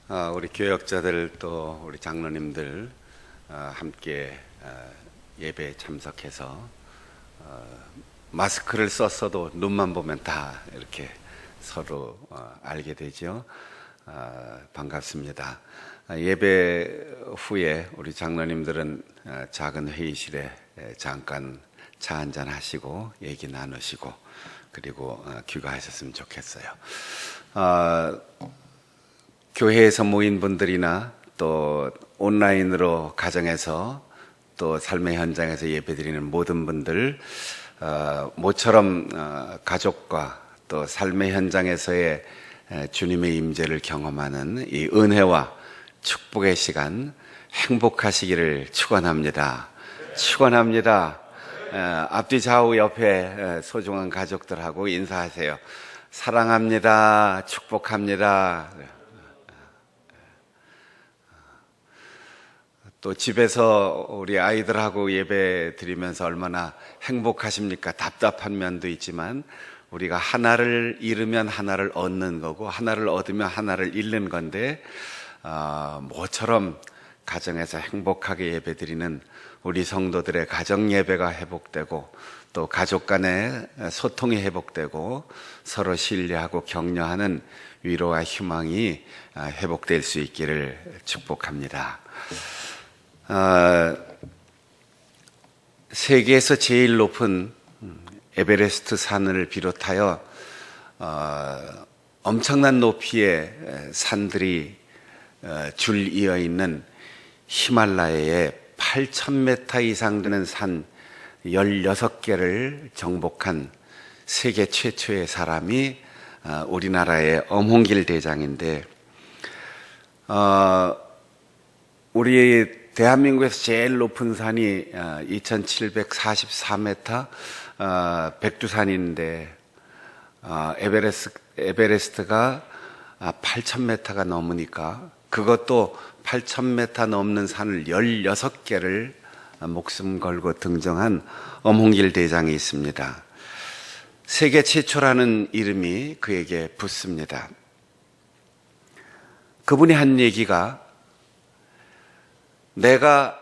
우리 교역자들 또 우리 장로님들 함께 예배에 참석해서 마스크를 썼어도 눈만 보면 다 이렇게 서로 알게 되죠. 반갑습니다. 예배 후에 우리 장로님들은 작은 회의실에 잠깐 차 한잔 하시고 얘기 나누시고 그리고 귀가하셨으면 좋겠어요. 교회에서 모인 분들이나 또 온라인으로 가정에서 또 삶의 현장에서 예배드리는 모든 분들 모처럼 가족과 또 삶의 현장에서의 주님의 임재를 경험하는 이 은혜와 축복의 시간 행복하시기를 축원합니다. 축원합니다. 앞뒤 좌우 옆에 소중한 가족들하고 인사하세요. 사랑합니다. 축복합니다. 또 집에서 우리 아이들하고 예배 드리면서 얼마나 행복하십니까? 답답한 면도 있지만 우리가 하나를 잃으면 하나를 얻는 거고 하나를 얻으면 하나를 잃는 건데 모처럼 가정에서 행복하게 예배 드리는 우리 성도들의 가정 예배가 회복되고 또 가족 간의 소통이 회복되고 서로 신뢰하고 격려하는 위로와 희망이 회복될 수 있기를 축복합니다. 세계에서 제일 높은 에베레스트 산을 비롯하여 엄청난 높이의 산들이 줄이어 있는 히말라야에 8,000m 이상 되는 산 16개를 정복한 세계 최초의 사람이 우리나라의 엄홍길 대장인데 우리 대한민국에서 제일 높은 산이 2,744m 백두산인데 에베레스트가 8,000m가 넘으니까 그것도 8,000m 넘는 산을 16개를 목숨 걸고 등정한 엄홍길 대장이 있습니다. 세계 최초라는 이름이 그에게 붙습니다. 그분이 한 얘기가 내가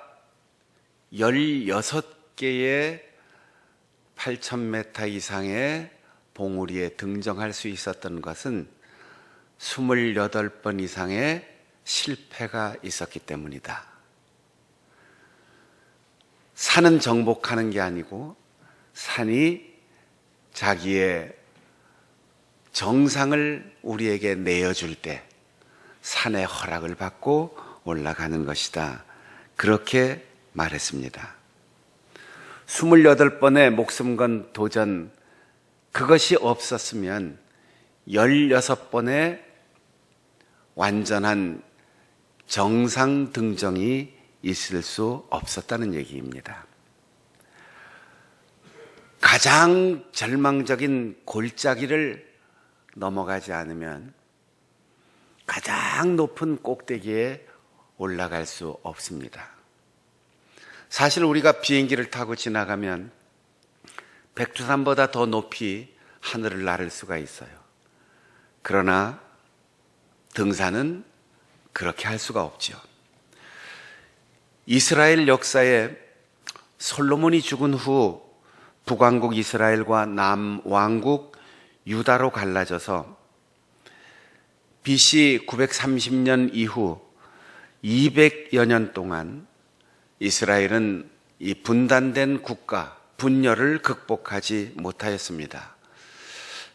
16개의 8,000m 이상의 봉우리에 등정할 수 있었던 것은 28번 이상의 실패가 있었기 때문이다. 산은 정복하는 게 아니고 산이 자기의 정상을 우리에게 내어줄 때 산의 허락을 받고 올라가는 것이다. 그렇게 말했습니다. 28번의 목숨 건 도전, 그것이 없었으면 16번의 완전한 정상 등정이 있을 수 없었다는 얘기입니다. 가장 절망적인 골짜기를 넘어가지 않으면 가장 높은 꼭대기에 올라갈 수 없습니다. 사실 우리가 비행기를 타고 지나가면 백두산보다 더 높이 하늘을 나를 수가 있어요. 그러나 등산은 그렇게 할 수가 없죠. 이스라엘 역사에 솔로몬이 죽은 후 북왕국 이스라엘과 남왕국 유다로 갈라져서 BC 930년 이후 200여 년 동안 이스라엘은 이 분단된 국가, 분열을 극복하지 못하였습니다.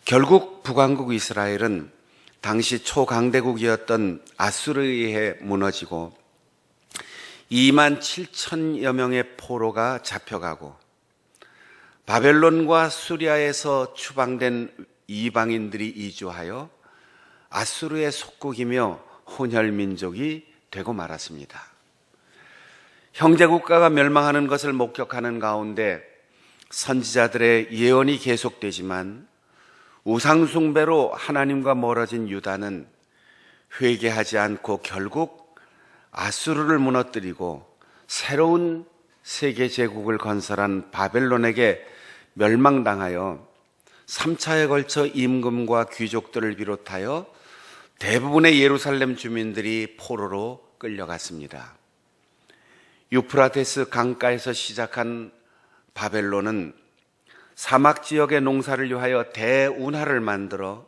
결국 북왕국 이스라엘은 당시 초강대국이었던 아수르에 의해 무너지고 2만 7천여 명의 포로가 잡혀가고 바벨론과 수리아에서 추방된 이방인들이 이주하여 아수르의 속국이며 혼혈민족이 되고 말았습니다. 형제국가가 멸망하는 것을 목격하는 가운데 선지자들의 예언이 계속되지만 우상숭배로 하나님과 멀어진 유다는 회개하지 않고 결국 아수르를 무너뜨리고 새로운 세계 제국을 건설한 바벨론에게 멸망당하여 3차에 걸쳐 임금과 귀족들을 비롯하여 대부분의 예루살렘 주민들이 포로로 끌려갔습니다. 유프라테스 강가에서 시작한 바벨론은 사막 지역의 농사를 위하여 대운하를 만들어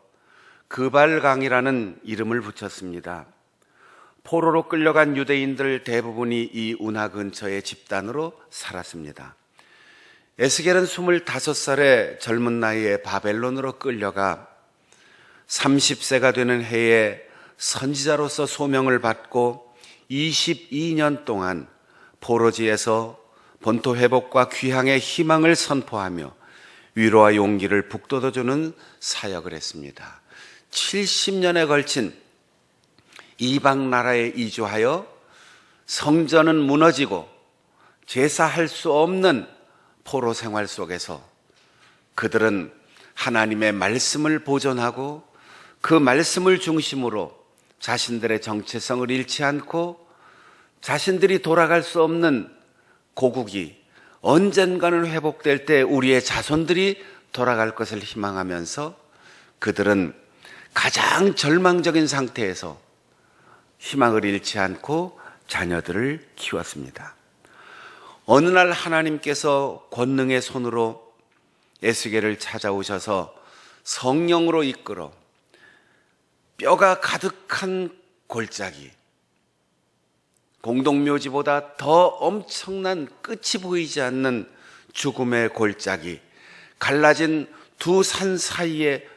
그발강이라는 이름을 붙였습니다. 포로로 끌려간 유대인들 대부분이 이 운하 근처의 집단으로 살았습니다. 에스겔은 25살의 젊은 나이에 바벨론으로 끌려가 30세가 되는 해에 선지자로서 소명을 받고 22년 동안 포로지에서 본토 회복과 귀향의 희망을 선포하며 위로와 용기를 북돋워주는 사역을 했습니다. 70년에 걸친 이방 나라에 이주하여 성전은 무너지고 제사할 수 없는 포로 생활 속에서 그들은 하나님의 말씀을 보존하고 그 말씀을 중심으로 자신들의 정체성을 잃지 않고 자신들이 돌아갈 수 없는 고국이 언젠가는 회복될 때 우리의 자손들이 돌아갈 것을 희망하면서 그들은 가장 절망적인 상태에서 희망을 잃지 않고 자녀들을 키웠습니다. 어느 날 하나님께서 권능의 손으로 에스겔을 찾아오셔서 성령으로 이끌어 뼈가 가득한 골짜기, 공동묘지보다 더 엄청난 끝이 보이지 않는 죽음의 골짜기, 갈라진 두 산 사이의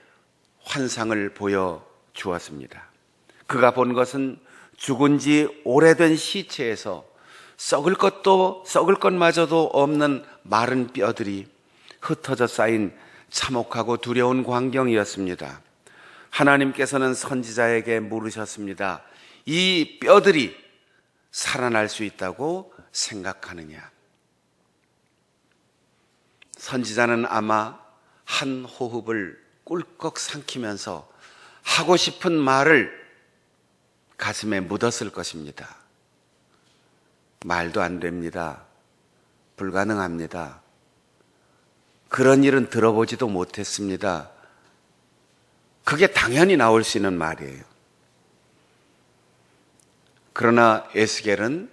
환상을 보여주었습니다. 그가 본 것은 죽은 지 오래된 시체에서 썩을 것마저도 없는 마른 뼈들이 흩어져 쌓인 참혹하고 두려운 광경이었습니다. 하나님께서는 선지자에게 물으셨습니다. 이 뼈들이 살아날 수 있다고 생각하느냐? 선지자는 아마 한 호흡을 꿀꺽 삼키면서 하고 싶은 말을 가슴에 묻었을 것입니다. 말도 안 됩니다. 불가능합니다. 그런 일은 들어보지도 못했습니다. 그게 당연히 나올 수 있는 말이에요. 그러나 에스겔은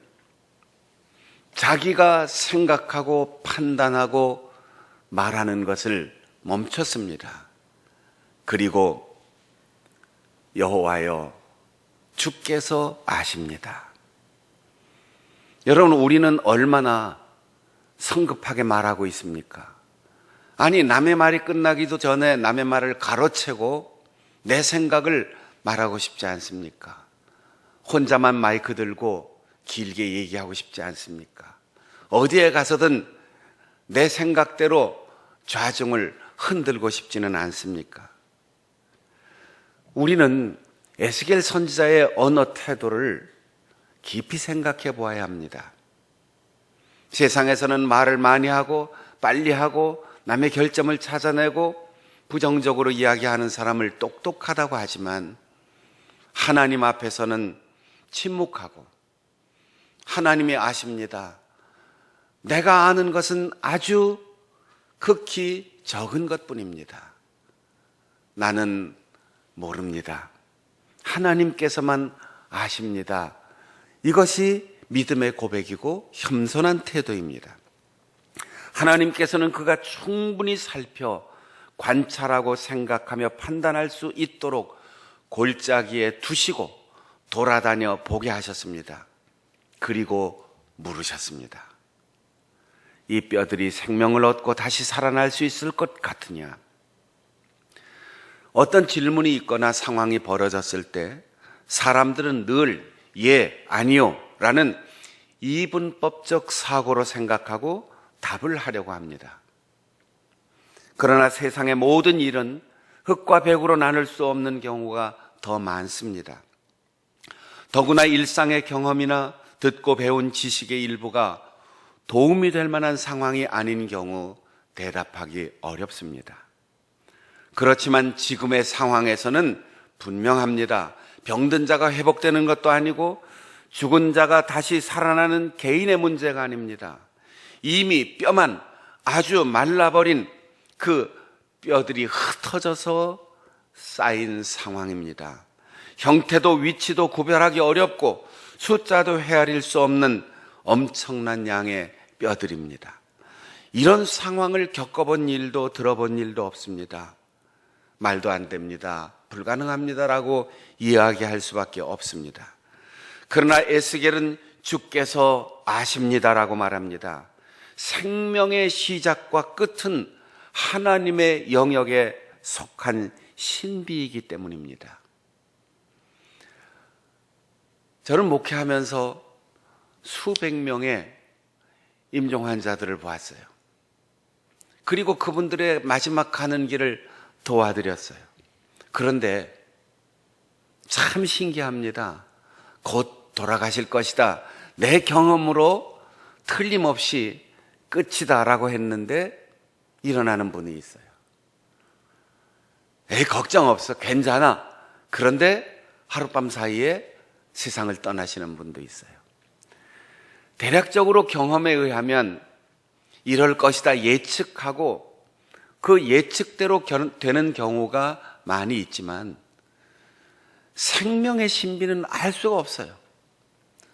자기가 생각하고 판단하고 말하는 것을 멈췄습니다. 그리고 여호와여, 주께서 아십니다. 여러분, 우리는 얼마나 성급하게 말하고 있습니까? 아니, 남의 말이 끝나기도 전에 남의 말을 가로채고 내 생각을 말하고 싶지 않습니까? 혼자만 마이크 들고 길게 얘기하고 싶지 않습니까? 어디에 가서든 내 생각대로 좌중을 흔들고 싶지는 않습니까? 우리는 에스겔 선지자의 언어 태도를 깊이 생각해 보아야 합니다. 세상에서는 말을 많이 하고 빨리 하고 남의 결점을 찾아내고 부정적으로 이야기하는 사람을 똑똑하다고 하지만 하나님 앞에서는 침묵하고 하나님이 아십니다. 내가 아는 것은 아주 극히 적은 것뿐입니다. 나는 모릅니다. 하나님께서만 아십니다. 이것이 믿음의 고백이고 겸손한 태도입니다. 하나님께서는 그가 충분히 살펴 관찰하고 생각하며 판단할 수 있도록 골짜기에 두시고 돌아다녀 보게 하셨습니다. 그리고 물으셨습니다. 이 뼈들이 생명을 얻고 다시 살아날 수 있을 것 같으냐? 어떤 질문이 있거나 상황이 벌어졌을 때 사람들은 늘 예, 아니요 라는 이분법적 사고로 생각하고 답을 하려고 합니다. 그러나 세상의 모든 일은 흙과 백으로 나눌 수 없는 경우가 더 많습니다. 더구나 일상의 경험이나 듣고 배운 지식의 일부가 도움이 될 만한 상황이 아닌 경우 대답하기 어렵습니다. 그렇지만 지금의 상황에서는 분명합니다. 병든 자가 회복되는 것도 아니고 죽은 자가 다시 살아나는 개인의 문제가 아닙니다. 이미 뼈만 아주 말라버린 그 뼈들이 흩어져서 쌓인 상황입니다. 형태도 위치도 구별하기 어렵고 숫자도 헤아릴 수 없는 엄청난 양의 뼈들입니다. 이런 상황을 겪어본 일도 들어본 일도 없습니다. 말도 안 됩니다. 불가능합니다라고 이야기할 수밖에 없습니다. 그러나 에스겔은 주께서 아십니다라고 말합니다. 생명의 시작과 끝은 하나님의 영역에 속한 신비이기 때문입니다. 저는 목회하면서 수백 명의 임종 환자들을 보았어요. 그리고 그분들의 마지막 가는 길을 도와드렸어요. 그런데 참 신기합니다. 곧 돌아가실 것이다. 내 경험으로 틀림없이 끝이다 라고 했는데 일어나는 분이 있어요. 에이, 걱정 없어. 괜찮아. 그런데 하룻밤 사이에 세상을 떠나시는 분도 있어요. 대략적으로 경험에 의하면 이럴 것이다 예측하고 그 예측대로 되는 경우가 많이 있지만 생명의 신비는 알 수가 없어요.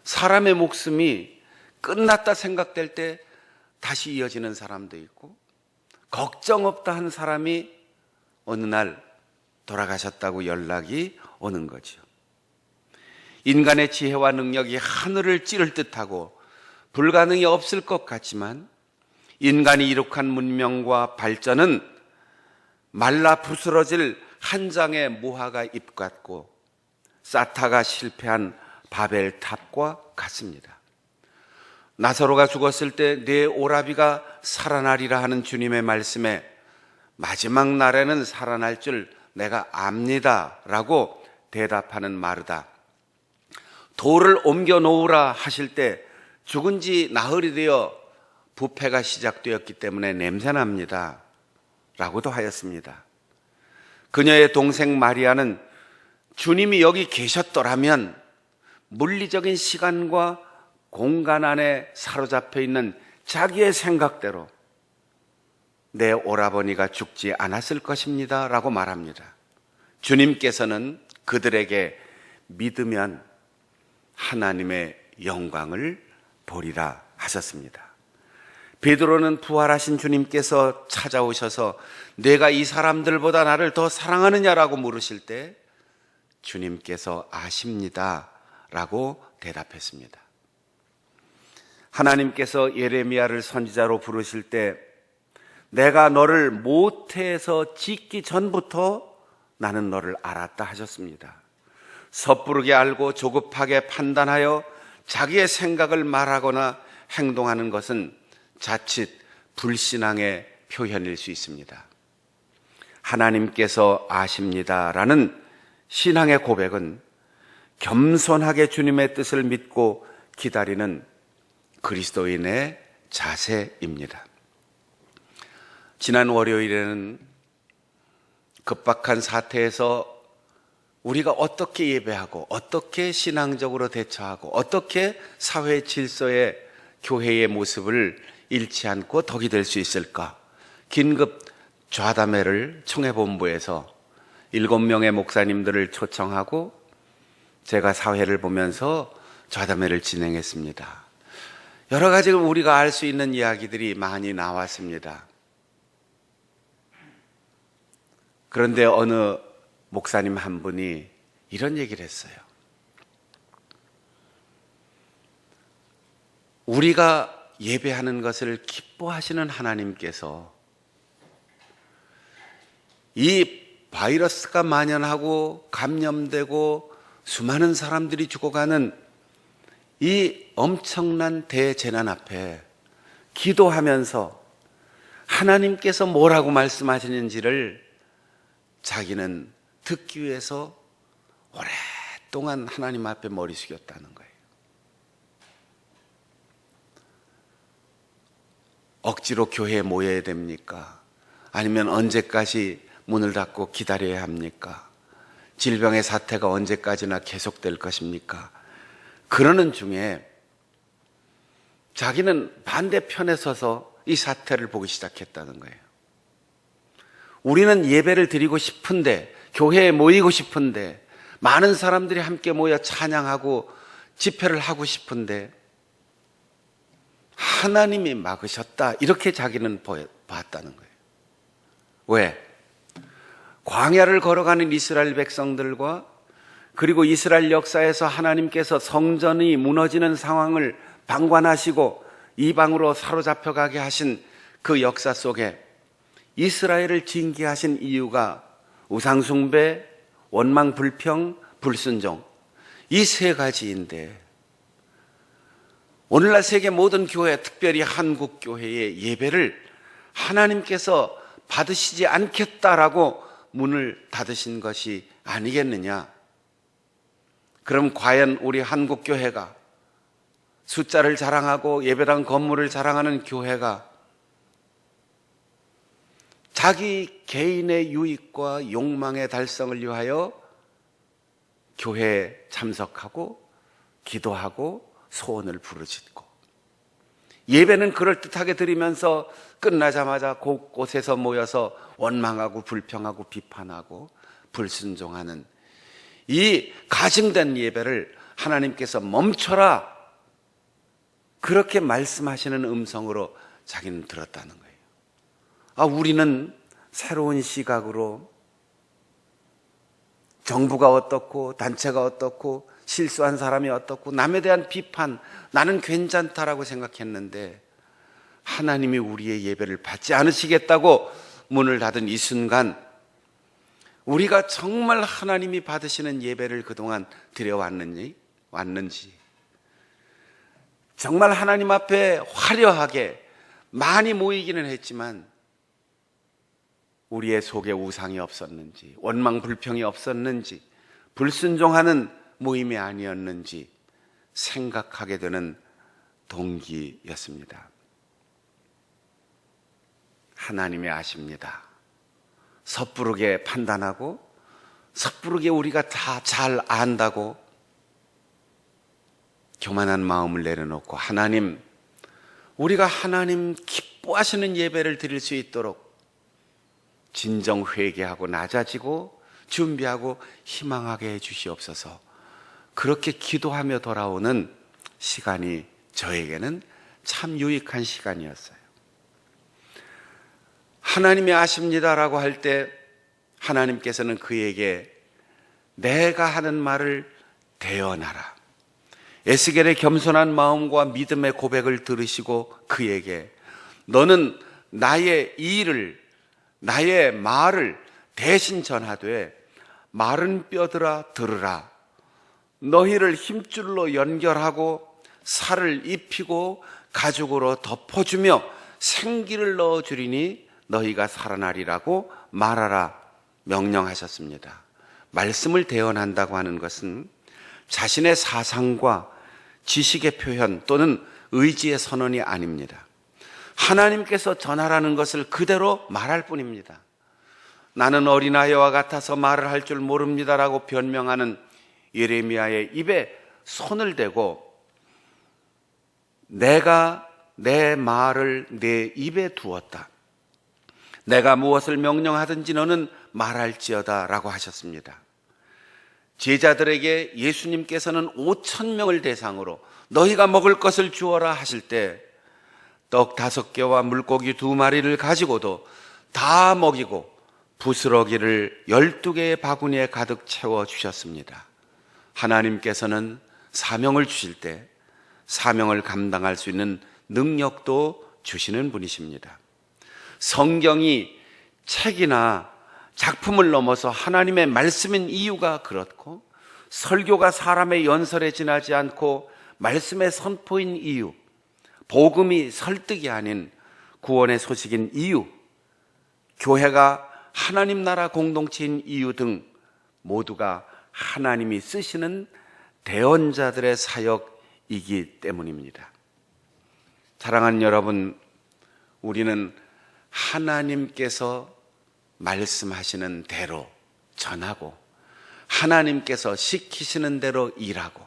사람의 목숨이 끝났다 생각될 때 다시 이어지는 사람도 있고 걱정 없다 한 사람이 어느 날 돌아가셨다고 연락이 오는 거죠. 인간의 지혜와 능력이 하늘을 찌를 듯하고 불가능이 없을 것 같지만 인간이 이룩한 문명과 발전은 말라 부스러질 한 장의 무화과 잎 같고 사타가 실패한 바벨탑과 같습니다. 나사로가 죽었을 때 내 오라비가 살아나리라 하는 주님의 말씀에 마지막 날에는 살아날 줄 내가 압니다 라고 대답하는 마르다. 돌을 옮겨 놓으라 하실 때 죽은 지 나흘이 되어 부패가 시작되었기 때문에 냄새납니다 라고도 하였습니다. 그녀의 동생 마리아는 주님이 여기 계셨더라면 물리적인 시간과 공간 안에 사로잡혀 있는 자기의 생각대로 내 오라버니가 죽지 않았을 것입니다 라고 말합니다. 주님께서는 그들에게 믿으면 하나님의 영광을 보리라 하셨습니다. 베드로는 부활하신 주님께서 찾아오셔서 내가 이 사람들보다 나를 더 사랑하느냐라고 물으실 때 주님께서 아십니다 라고 대답했습니다. 하나님께서 예레미야를 선지자로 부르실 때 내가 너를 모태에서 짓기 전부터 나는 너를 알았다 하셨습니다. 섣부르게 알고 조급하게 판단하여 자기의 생각을 말하거나 행동하는 것은 자칫 불신앙의 표현일 수 있습니다. 하나님께서 아십니다라는 신앙의 고백은 겸손하게 주님의 뜻을 믿고 기다리는 그리스도인의 자세입니다. 지난 월요일에는 급박한 사태에서 우리가 어떻게 예배하고 어떻게 신앙적으로 대처하고 어떻게 사회 질서의 교회의 모습을 잃지 않고 덕이 될 수 있을까? 긴급 좌담회를 총회본부에서 7명의 목사님들을 초청하고 제가 사회를 보면서 좌담회를 진행했습니다. 여러 가지 우리가 알 수 있는 이야기들이 많이 나왔습니다. 그런데 어느 목사님 한 분이 이런 얘기를 했어요. 우리가 예배하는 것을 기뻐하시는 하나님께서 이 바이러스가 만연하고 감염되고 수많은 사람들이 죽어가는 이 엄청난 대재난 앞에 기도하면서 하나님께서 뭐라고 말씀하시는지를 자기는 듣기 위해서 오랫동안 하나님 앞에 머리 숙였다는 거예요. 억지로 교회에 모여야 됩니까? 아니면 언제까지 문을 닫고 기다려야 합니까? 질병의 사태가 언제까지나 계속될 것입니까? 그러는 중에 자기는 반대편에 서서 이 사태를 보기 시작했다는 거예요. 우리는 예배를 드리고 싶은데, 교회에 모이고 싶은데 많은 사람들이 함께 모여 찬양하고 집회를 하고 싶은데 하나님이 막으셨다, 이렇게 자기는 봤다는 거예요. 왜? 광야를 걸어가는 이스라엘 백성들과 그리고 이스라엘 역사에서 하나님께서 성전이 무너지는 상황을 방관하시고 이방으로 사로잡혀 가게 하신 그 역사 속에 이스라엘을 징계하신 이유가 우상숭배, 원망불평, 불순종, 이 세 가지인데, 오늘날 세계 모든 교회, 특별히 한국 교회의 예배를 하나님께서 받으시지 않겠다라고 문을 닫으신 것이 아니겠느냐? 그럼 과연 우리 한국 교회가, 숫자를 자랑하고 예배당 건물을 자랑하는 교회가 자기 개인의 유익과 욕망의 달성을 위하여 교회에 참석하고 기도하고 소원을 부르짖고, 예배는 그럴듯하게 드리면서 끝나자마자 곳곳에서 모여서 원망하고 불평하고 비판하고 불순종하는 이 가증된 예배를 하나님께서 멈춰라, 그렇게 말씀하시는 음성으로 자기는 들었다는 거예요. 우리는 새로운 시각으로 정부가 어떻고 단체가 어떻고 실수한 사람이 어떻고 남에 대한 비판, 나는 괜찮다라고 생각했는데 하나님이 우리의 예배를 받지 않으시겠다고 문을 닫은 이 순간, 우리가 정말 하나님이 받으시는 예배를 그동안 드려왔는지, 정말 하나님 앞에 화려하게 많이 모이기는 했지만 우리의 속에 우상이 없었는지, 원망 불평이 없었는지, 불순종하는 모임이 아니었는지 생각하게 되는 동기였습니다. 하나님이 아십니다. 섣부르게 판단하고 섣부르게 우리가 다 잘 안다고 교만한 마음을 내려놓고, 하나님, 우리가 하나님 기뻐하시는 예배를 드릴 수 있도록 진정 회개하고 낮아지고 준비하고 희망하게 해 주시옵소서. 그렇게 기도하며 돌아오는 시간이 저에게는 참 유익한 시간이었어요. 하나님이 아십니다라고 할 때 하나님께서는 그에게 내가 하는 말을 대언하라, 에스겔의 겸손한 마음과 믿음의 고백을 들으시고 그에게 너는 나의 일을, 나의 말을 대신 전하되 마른 뼈들아 들으라, 너희를 힘줄로 연결하고 살을 입히고 가죽으로 덮어주며 생기를 넣어주리니 너희가 살아나리라고 말하라 명령하셨습니다. 말씀을 대언한다고 하는 것은 자신의 사상과 지식의 표현 또는 의지의 선언이 아닙니다. 하나님께서 전하라는 것을 그대로 말할 뿐입니다. 나는 어린아이와 같아서 말을 할 줄 모릅니다라고 변명하는 예레미야의 입에 손을 대고 내가 내 말을 내 입에 두었다, 내가 무엇을 명령하든지 너는 말할지어다 라고 하셨습니다. 제자들에게 예수님께서는 5,000명을 대상으로 너희가 먹을 것을 주어라 하실 때 떡 5개와 물고기 2마리를 가지고도 다 먹이고 부스러기를 12개의 바구니에 가득 채워 주셨습니다. 하나님께서는 사명을 주실 때 사명을 감당할 수 있는 능력도 주시는 분이십니다. 성경이 책이나 작품을 넘어서 하나님의 말씀인 이유가 그렇고, 설교가 사람의 연설에 지나지 않고 말씀의 선포인 이유, 복음이 설득이 아닌 구원의 소식인 이유, 교회가 하나님 나라 공동체인 이유 등 모두가 하나님이 쓰시는 대언자들의 사역이기 때문입니다. 사랑하는 여러분, 우리는 하나님께서 말씀하시는 대로 전하고 하나님께서 시키시는 대로 일하고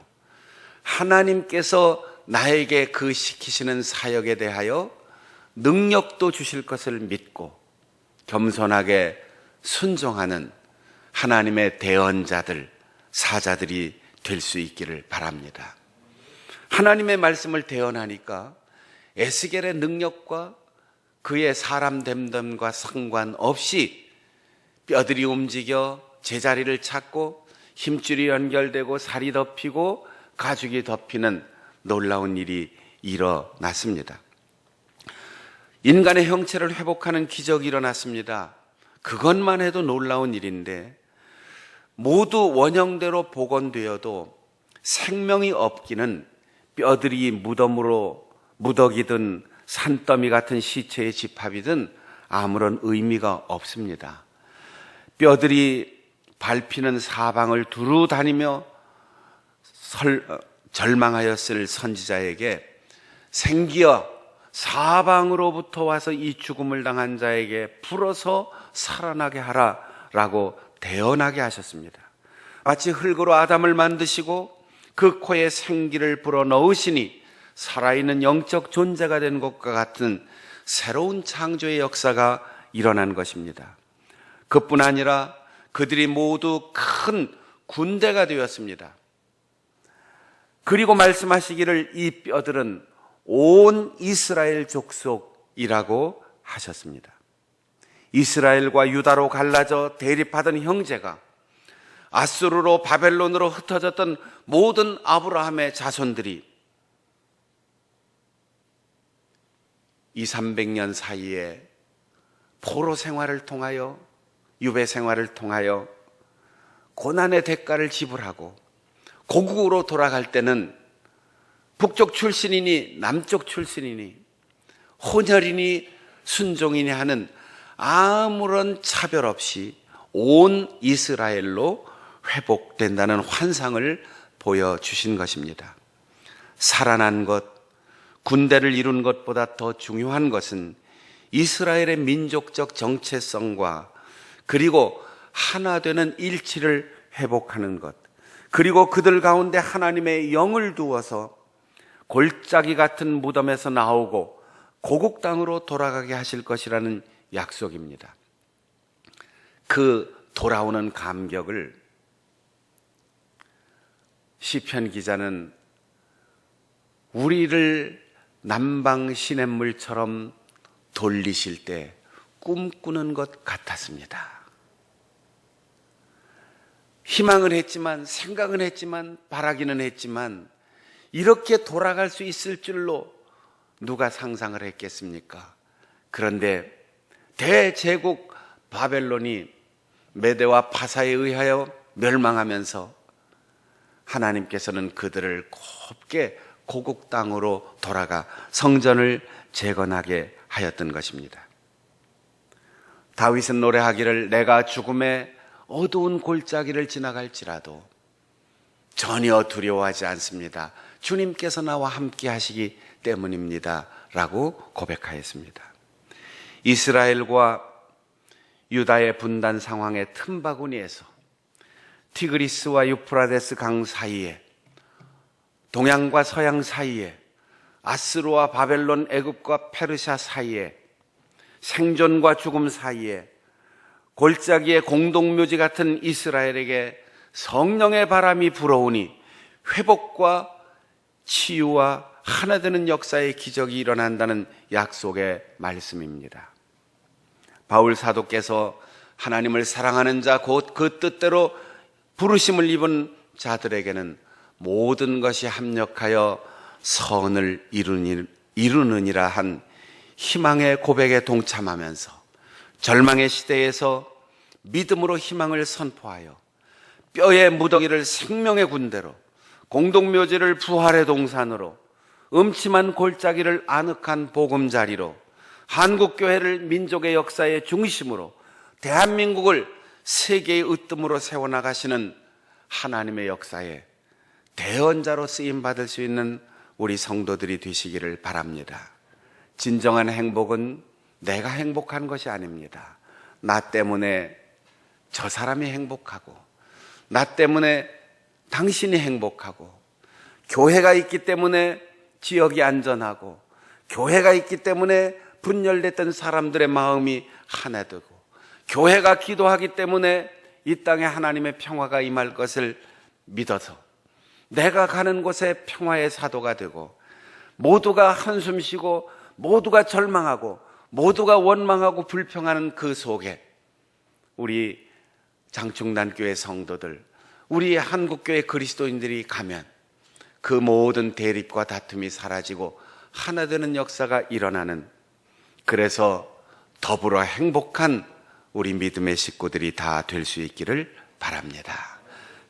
하나님께서 나에게 그 시키시는 사역에 대하여 능력도 주실 것을 믿고 겸손하게 순종하는 하나님의 대언자들, 사자들이 될 수 있기를 바랍니다. 하나님의 말씀을 대언하니까 에스겔의 능력과 그의 사람 됨됨과 상관없이 뼈들이 움직여 제자리를 찾고 힘줄이 연결되고 살이 덮이고 가죽이 덮이는 놀라운 일이 일어났습니다. 인간의 형체를 회복하는 기적이 일어났습니다. 그것만 해도 놀라운 일인데 모두 원형대로 복원되어도 생명이 없기는 뼈들이 무덤으로 무더기든 산더미 같은 시체의 집합이든 아무런 의미가 없습니다. 뼈들이 밟히는 사방을 두루 다니며 절망하였을 선지자에게 생기여 사방으로부터 와서 이 죽음을 당한 자에게 풀어서 살아나게 하라라고 대언하게 하셨습니다. 마치 흙으로 아담을 만드시고 그 코에 생기를 불어넣으시니 살아있는 영적 존재가 된 것과 같은 새로운 창조의 역사가 일어난 것입니다. 그뿐 아니라 그들이 모두 큰 군대가 되었습니다. 그리고 말씀하시기를 이 뼈들은 온 이스라엘 족속이라고 하셨습니다. 이스라엘과 유다로 갈라져 대립하던 형제가 아수르로 바벨론으로 흩어졌던 모든 아브라함의 자손들이 200~300년 사이에 포로 생활을 통하여 유배 생활을 통하여 고난의 대가를 지불하고 고국으로 돌아갈 때는 북쪽 출신이니 남쪽 출신이니 혼혈이니 순종이니 하는 아무런 차별 없이 온 이스라엘로 회복된다는 환상을 보여주신 것입니다. 살아난 것, 군대를 이룬 것보다 더 중요한 것은 이스라엘의 민족적 정체성과 그리고 하나 되는 일치를 회복하는 것, 그리고 그들 가운데 하나님의 영을 두어서 골짜기 같은 무덤에서 나오고 고국 땅으로 돌아가게 하실 것이라는 약속입니다. 그 돌아오는 감격을 시편 기자는 우리를 남방 시냇물처럼 돌리실 때 꿈꾸는 것 같았습니다. 희망은 했지만, 생각은 했지만, 바라기는 했지만 이렇게 돌아갈 수 있을 줄로 누가 상상을 했겠습니까? 그런데 대제국 바벨론이 메대와 파사에 의하여 멸망하면서 하나님께서는 그들을 곱게 고국 땅으로 돌아가 성전을 재건하게 하였던 것입니다. 다윗은 노래하기를 내가 죽음의 어두운 골짜기를 지나갈지라도 전혀 두려워하지 않습니다. 주님께서 나와 함께 하시기 때문입니다. 라고 고백하였습니다. 이스라엘과 유다의 분단 상황의 틈바구니에서 티그리스와 유프라데스 강 사이에, 동양과 서양 사이에, 아스루와 바벨론, 애굽과 페르시아 사이에, 생존과 죽음 사이에 골짜기의 공동묘지 같은 이스라엘에게 성령의 바람이 불어오니 회복과 치유와 하나 되는 역사의 기적이 일어난다는 약속의 말씀입니다. 바울 사도께서 하나님을 사랑하는 자 곧 그 뜻대로 부르심을 입은 자들에게는 모든 것이 합력하여 선을 이루느니라 한 희망의 고백에 동참하면서 절망의 시대에서 믿음으로 희망을 선포하여 뼈의 무더기를 생명의 군대로, 공동묘지를 부활의 동산으로, 음침한 골짜기를 아늑한 보금자리로, 한국교회를 민족의 역사의 중심으로, 대한민국을 세계의 으뜸으로 세워나가시는 하나님의 역사에 대언자로 쓰임받을 수 있는 우리 성도들이 되시기를 바랍니다. 진정한 행복은 내가 행복한 것이 아닙니다. 나 때문에 저 사람이 행복하고, 나 때문에 당신이 행복하고, 교회가 있기 때문에 지역이 안전하고, 교회가 있기 때문에 분열됐던 사람들의 마음이 하나 되고, 교회가 기도하기 때문에 이 땅에 하나님의 평화가 임할 것을 믿어서 내가 가는 곳에 평화의 사도가 되고, 모두가 한숨 쉬고 모두가 절망하고 모두가 원망하고 불평하는 그 속에 우리 장충단교회 성도들, 우리 한국교회 그리스도인들이 가면 그 모든 대립과 다툼이 사라지고 하나 되는 역사가 일어나는, 그래서 더불어 행복한 우리 믿음의 식구들이 다 될 수 있기를 바랍니다.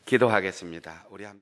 기도하겠습니다. 우리 함께